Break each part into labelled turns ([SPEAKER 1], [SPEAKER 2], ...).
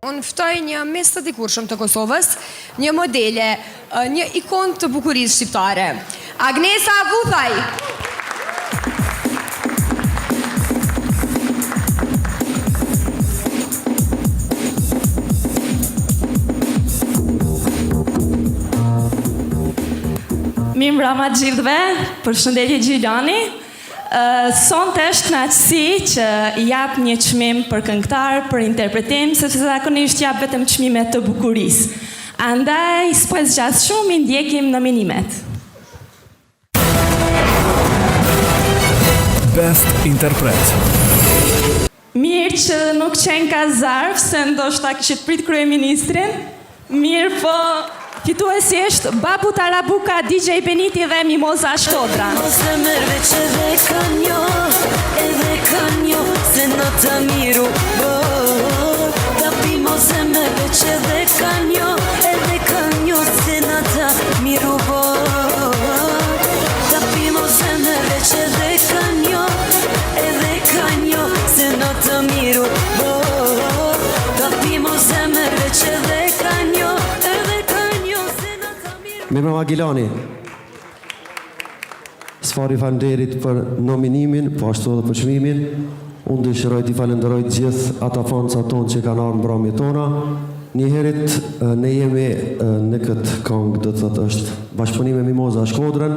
[SPEAKER 1] Unë ftoj një mes të dikurshëm të Kosovës, një modele, një ikon të bukurisë shqiptare. Agnesa Vuthaj.
[SPEAKER 2] Mirë mbrëma të gjithëve, përshëndetje Gjilani. Sonte është kënaqësi që jap një çmim për këngëtar, për interpretim, sepse zakonisht jap vetëm çmime të bukurisë. Andaj, s'po e zgjas shumë, i ndjekim nominimet.
[SPEAKER 3] Best Interpret.
[SPEAKER 2] Mirë që nuk qenë ka zarf, se ndoshta kishit prit kryeministrin. Mirë po, fituesi është Babu Tarabuka, DJ Beniti dhe Mimoza Shkodra.
[SPEAKER 4] Mose merve që dhe kanjo, edhe kanjo, se në të miru Ta pimo se merve që dhe kanjo, edhe kanjo, se në të miru Ta pimo se merve që dhe kanjo, edhe kanjo, se në të miru Ta pimo se merve që dhe kanjo, edhe kanjo, se në të miru
[SPEAKER 5] Mirë mbrëma Gjilani. Sfari falenderit për nominimin, po ashtu edhe për çmimin. Unë dëshiroj t'i falenderoj gjithë ata fansa tonë që kanë ardhur mbrëmjet tona. Njëherët ne jemi në këtë këngë, do të thotë është bashkëpunim me Mimoza Shkodrën.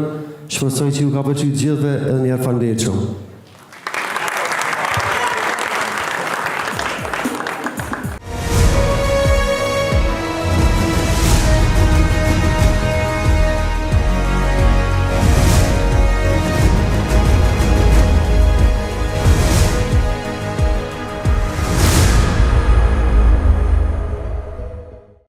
[SPEAKER 5] Shpresoj që ju ka pëlqyer gjithëve edhe një herë falenderit shumë.